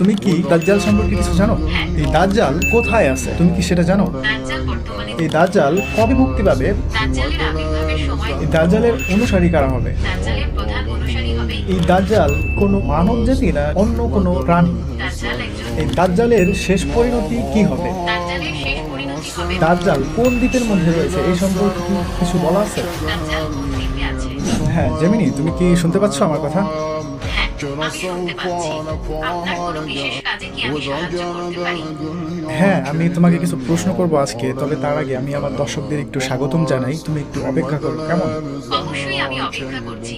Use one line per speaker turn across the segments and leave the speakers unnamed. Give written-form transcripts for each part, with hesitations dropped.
তুমি কি দাজ্জাল সম্পর্কে কিছু জানো? এই দাজ্জাল কোথায় আছে তুমি কি সেটা জানো? এই দাজ্জাল কবে মুক্তি পাবে? এই দাজ্জালের অনুসারী কারা হবে? এই দাজ্জাল কোনো মানব জাতি না অন্য কোনো প্রাণী? এই দাজ্জালের শেষ পরিণতি কি হবে? দাজ্জাল কোন দ্বীপের মধ্যে রয়েছে এই সম্পর্কে কি কিছু বলা আছে? হ্যাঁ জেমিনি, তুমি কি শুনতে পাচ্ছ আমার কথা? হ্যাঁ, আমি তোমাকে কিছু প্রশ্ন করব আজকে, তবে তার আগে আমি আমার দর্শকদের একটু স্বাগতম জানাই। তুমি একটু অপেক্ষা করো, কেমন?
অবশ্যই আমি অপেক্ষা করছি।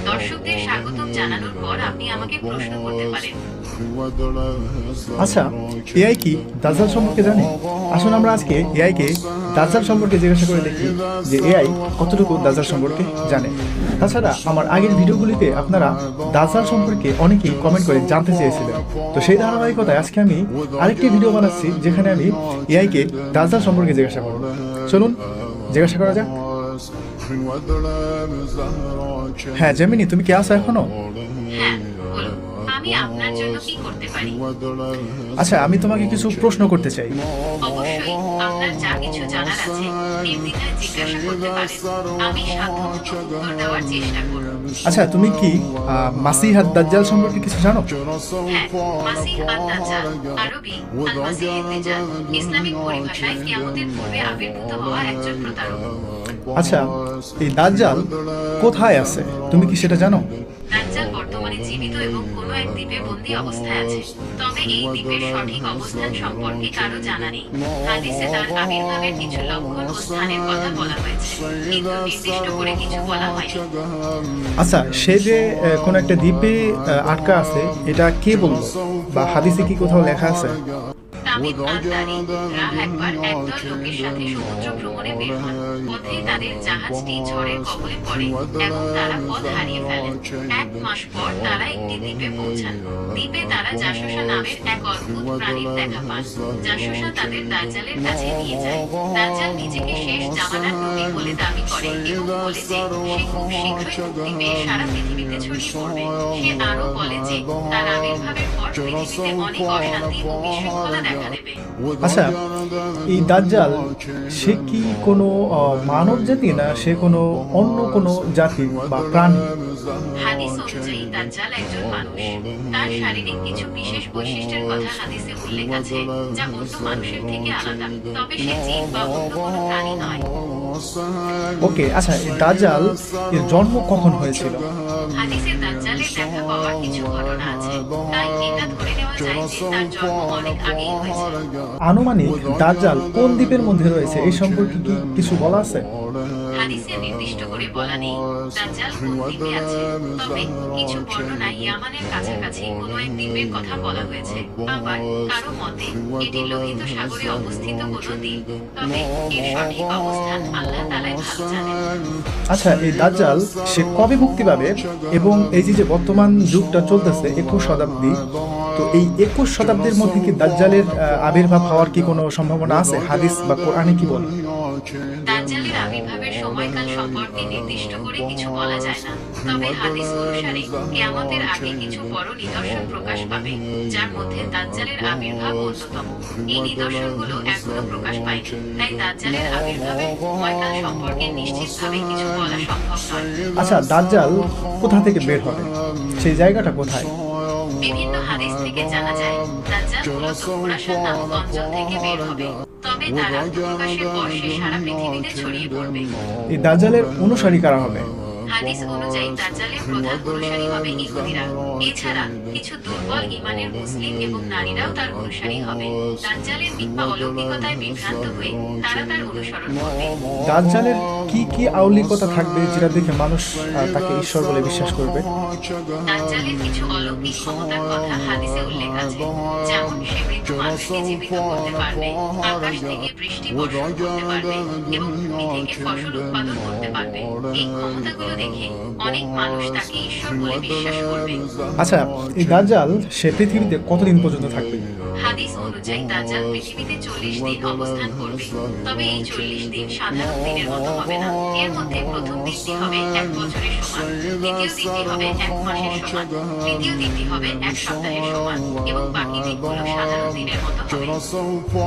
দর্শকদের স্বাগতম জানানোর পর আপনি আমাকে প্রশ্ন করতে পারেন।
আচ্ছা, এআই কি দাজ্জাল সম্পর্কে জানে? আসলে আমরা আজকে এআই কে দাজ্জাল সম্পর্কে জিজ্ঞাসা করে দেখি যে এআই কতটুকু দাজ্জাল সম্পর্কে জানে। তাছাড়া আমার আগের ভিডিওগুলিতে আপনারা দাজ্জাল সম্পর্কে অনেকেই কমেন্ট করে জানতে চেয়েছিলেন, তো সেই ধারাবাহিকতায় আজকে আমি আরেকটি ভিডিও বানাচ্ছি যেখানে আমি এআই কে দাজ্জাল সম্পর্কে জিজ্ঞাসা করব। চলুন জিজ্ঞাসা করা যাক। হ্যাঁ জেমিনি, তুমি কি আছো এখনো?
হ্যাঁ, বলুন, আমি আপনার জন্য কি করতে পারি?
আচ্ছা, আমি তোমাকে কিছু প্রশ্ন করতে চাই।
অবশ্যই, আপনার যা কিছু জানার আছে নির্দ্বিধায় জিজ্ঞাসা করতে পারেন। আমি সাধ্যমতো উত্তর দেওয়ার চেষ্টা করব।
আচ্ছা, তুমি কি মাসিহ আদ-দাজ্জাল সম্পর্কে কিছু জানো?
হ্যাঁ, মাসিহ আদ-দাজ্জাল, আরবি আল-মাসিহ আদ-দাজ্জাল, ইসলামিক পরিভাষায় কিয়ামতের পূর্বে আবির্ভূত হওয়া একজন প্রতারক।
আচ্ছা, এই দাজ্জাল কোথায় আছে তুমি কি সেটা জানো?
দাজ্জাল বর্তমানে জীবিত এবং কোনো এক দ্বীপে বন্দী অবস্থায় আছে। তবে এই দ্বীপের সঠিক অবস্থান সম্পর্কে কারো জানা নেই। হাদিসে তার আবির্ভাবের কিছু লক্ষণ ও স্থানের কথা বলা হয়েছে, কিন্তু নির্দিষ্ট করে কিছু বলা হয়নি।
আচ্ছা, সে যে কোন একটা দ্বীপে আটকা আছে, এটা কে বললো বা হাদিসে কি কোথাও লেখা আছে?
তামিম আল-দারি রাহ একবার একদল লোকের সাথে সমুদ্র ভ্রমণে বের হন। পথে তাদের জাহাজটি ঝড়ের কবলে পড়ে এবং তারা পথ হারিয়ে ফেলেন। 1 মাস পর তারা একটি দ্বীপে পৌঁছান। দ্বীপে তারা জাসুসা নামের এক অদ্ভুত প্রাণীর দেখা পান। জাসুসা তাদের দাজ্জালের কাছে নিয়ে যায়। দাজ্জাল নিজেকে শেষ জামানার নবী বলে দাবি করে এবং বলে যে সে খুব শীঘ্রই মুক্তি পেয়ে সারা পৃথিবীতে ছড়িয়ে পড়বে। সে আরো বলে যে তার আবির্ভাবের পর পৃথিবীতে অনেক অশান্তি ও বিশৃঙ্খলা দেখা দেবে।
আচ্ছা, এই দাজ্জাল সে কি কোনো মানব জাতি না সে কোনো অন্য কোনো জাতি বা প্রাণী?
হাদিস অনুযায়ী দাজ্জাল একজন মানুষ। তার শারীরিক কিছু বিশেষ বৈশিষ্ট্যের কথা হাদিসে উল্লেখ আছে যা অন্য মানুষের থেকে আলাদা, তবে সে জিন বা অন্য কোনো প্রাণী নয়।
ওকে, আচ্ছা, এই দাজ্জাল এর জন্ম কখন হয়েছিল?
হাদিসে দাজ্জালের দেখা পাওয়ার কিছু ঘটনা আছে, তাই এটা ধরে নেওয়া যায় যে তার জন্ম অনেক আগেই হয়েছে।
আনুমানিক দাজ্জাল কোন দ্বীপের মধ্যে রয়েছে এই সম্পর্কে কি কিছু বলা আছে?
হাদিসে নির্দিষ্ট করে বলা নেই দাজ্জাল কোন দ্বীপে আছে, তবে কিছু বর্ণনায় ইয়ামানের কাছাকাছি কোনো এক দ্বীপের কথা বলা হয়েছে। আবার কারো মতে এটি লোহিত সাগরে অবস্থিত কোনো দ্বীপ, তবে এর সঠিক অবস্থান আল্লাহ তাআলাই ভালো জানেন।
আচ্ছা, এই দাজ্জাল সে কবে মুক্তি পাবে? এবং এই যে বর্তমান যুগটা চলতেছে 21 শতাব্দী, তো এই 21 শতাব্দীর মধ্যে কি দাজ্জালের আবির্ভাব হওয়ার কি কোনো সম্ভাবনা আছে? হাদিস বা কোরআনে কি বলে?
দাজ্জালের আবির্ভাবের সময়কাল সম্পর্কে নির্দিষ্ট করে কিছু বলা যায় না, তবে হাদিস অনুসারে কিয়ামতের আগে কিছু বড় নিদর্শন প্রকাশ পাবে, যার মধ্যে দাজ্জালের আবির্ভাব অন্যতম। এই নিদর্শনগুলো এখনো প্রকাশ পায়নি, তাই দাজ্জালের আবির্ভাবের সময়কাল সম্পর্কে নিশ্চিতভাবে কিছু বলা সম্ভব নয়।
আচ্ছা, দাজ্জাল কোথা থেকে বের হবে? সেই জায়গাটা কোথায়?
বিভিন্ন হাদিস থেকে জানা যায় দাজ্জাল মূলত খুরাসান নামক অঞ্চল থেকে বের হবে, তবে তার আত্মপ্রকাশের পর সে সারা পৃথিবীতে ছড়িয়ে পড়বে।
এই দাজ্জালের অনুসারী কারা হবে?
হাদিস অনুযায়ী দাজ্জালের প্রধান অনুসারী হবে ইহুদিরা। এছাড়া কিছু দুর্বল ঈমানের মুসলিম এবং নারীরাও তার অনুসারী হবে। দাজ্জালের মিথ্যা অলৌকিকতায় বিভ্রান্ত হয়ে তারা তার অনুসরণ করবে।
দাজ্জালের কি কি আউলিকতা থাকবে যেটা দেখে মানুষ তাকে ঈশ্বর বলে বিশ্বাস করবে?
দাজ্জালের কিছু অলৌকিক ক্ষমতার কথা হাদিসে উল্লেখ আছে, যেমন সে মৃত মানুষকে জীবিত করতে পারবে, আকাশ থেকে বৃষ্টি বর্ষণ করতে পারবে এবং ভূমি থেকে ফসল উৎপাদন করতে পারবে। এই ক্ষমতাগুলো দেখে অনেক মানুষ তাকে ঈশ্বর বলে বিশ্বাস করবে।
আচ্ছা, এই দাজ্জাল সে পৃথিবীতে কতদিন পর্যন্ত থাকবে?
হাদিস অনুযায়ী দাজ্জাল পৃথিবীতে 40 দিন অবস্থান করবে। তবে এই 40 দিন সাধারণ দিনের মতো হবে না। এর মধ্যে প্রথম দিনটি হবে 1 বছরের সমান, দ্বিতীয় দিনটি হবে 1 মাসের সমান, তৃতীয় দিনটি হবে 1 সপ্তাহের সমান এবং বাকি দিনগুলো সাধারণ দিনের মতো হবে।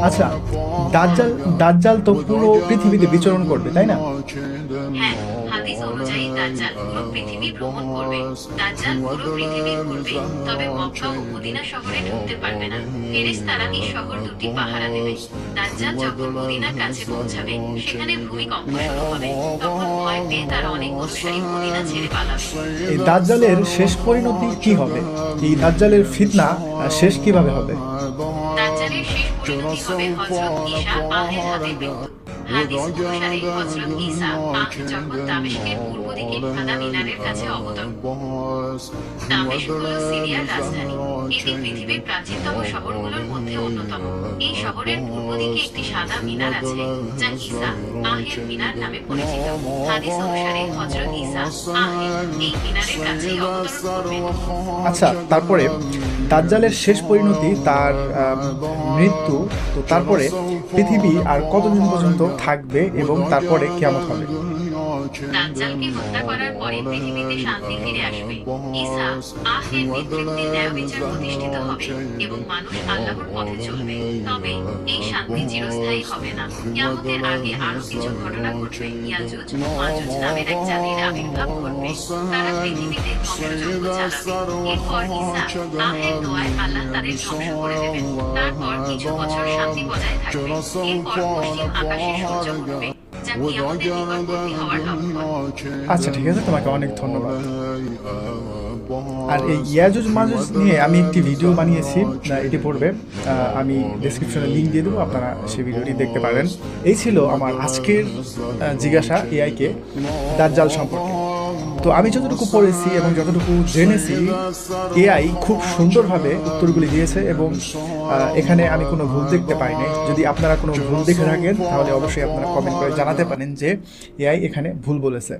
আচ্ছা, দাজ্জাল দাজ্জাল তো পুরো পৃথিবীতে বিচরণ করবে, তাই না?
হ্যাঁ, হাদিস অনুযায়ী দাজ্জাল পুরো পৃথিবী ভ্রমণ করবে। দাজ্জাল পুরো পৃথিবী ঘুরবে, তবে মক্কা ও মদিনা শহরে ঢুকতে পারবে না। ফেরেশতারা এই শহর দুটি পাহারা দেবে। দাজ্জাল যখন মদিনার কাছে পৌঁছাবে, সেখানে ভূমিকম্প শুরু হবে। তখন ভয় পেয়ে তার অনেক অনুসারী মদিনা ছেড়ে পালাবে।
এই দাজ্জালের শেষ পরিণতি কি হবে? এই দাজ্জালের ফিতনা শেষ কিভাবে হবে?
দাজ্জালের শেষ পরিণতি হবে হযরত ঈসা আলাইহিস হাতে মৃত্যু। হাদিস অনুসারে হযরত ঈসা যখন দামেস্কের পূর্ব দিকে ভাদা মিনারের কাছে অবতরণ। দামেস্ক হল সিরিয়ার রাজধানী। এটি পৃথিবীর প্রাচীনতম শহরগুলোর মধ্যে অন্যতম। এই শহরের পূর্ব দিকে একটি সাদা মিনার আছে, যা ঈসা আহের মিনার নামে পরিচিত। হাদিস অনুসারে হযরত ঈসা এই মিনারের কাছেই অবতরণ করবেন।
আচ্ছা, তারপরে দাজ্জালের শেষ পরিণতি তার মৃত্যু। তো তারপরে পৃথিবী আর কতদিন পর্যন্ত থাকবে এবং তারপরে কিয়ামত হবে?
দাজ্জালকে হত্যা করার পরে পৃথিবীতে শান্তি ফিরে আসবে। ঈসা আহের নেতৃত্বে ন্যায় বিচার প্রতিষ্ঠিত হবে এবং মানুষ আল্লাহর পথে চলবে। তবে এই শান্তি চিরস্থায়ী হবে না। কিয়ামতের আগে আরো কিছু ঘটনা ঘটবে। ইয়াজুজ ও মাজুজ নামের এক জাতির আবির্ভাব ঘটবে। তারা পৃথিবীতে ধ্বংসযজ্ঞ চালাবে। এরপর ঈসা আহের দোয়ায় আল্লাহ তাদের ধ্বংস করে দেবেন। তারপর কিছু বছর শান্তি বজায় থাকবে। এরপর পশ্চিম আকাশে সূর্য উঠবে, যা কিয়ামতের নিকটবর্তী হওয়ার লক্ষণ।
আচ্ছা, ঠিক আছে, তোমাকে অনেক ধন্যবাদ। আর এই ইয়াজুজ মাজুজ নিয়ে আমি একটি ভিডিও বানিয়েছি, এটি পড়বে, আমি ডেসক্রিপশনে লিঙ্ক দিয়ে দেবো, আপনারা সেই ভিডিওটি দেখতে পারেন। এই ছিল আমার আজকের জিজ্ঞাসা এআইকে দাজ্জাল সম্পর্কে। তো আমি যতটুকু পড়েছি এবং যতটুকু জেনেছি, এআই খুব সুন্দরভাবে উত্তরগুলি দিয়েছে এবং এখানে আমি কোনো ভুল দেখতে পাইনি। যদি আপনারা কোনো ভুল দেখে থাকেন তাহলে অবশ্যই আপনারা কমেন্ট করে জানাতে পারেন যে এআই এখানে ভুল বলেছে।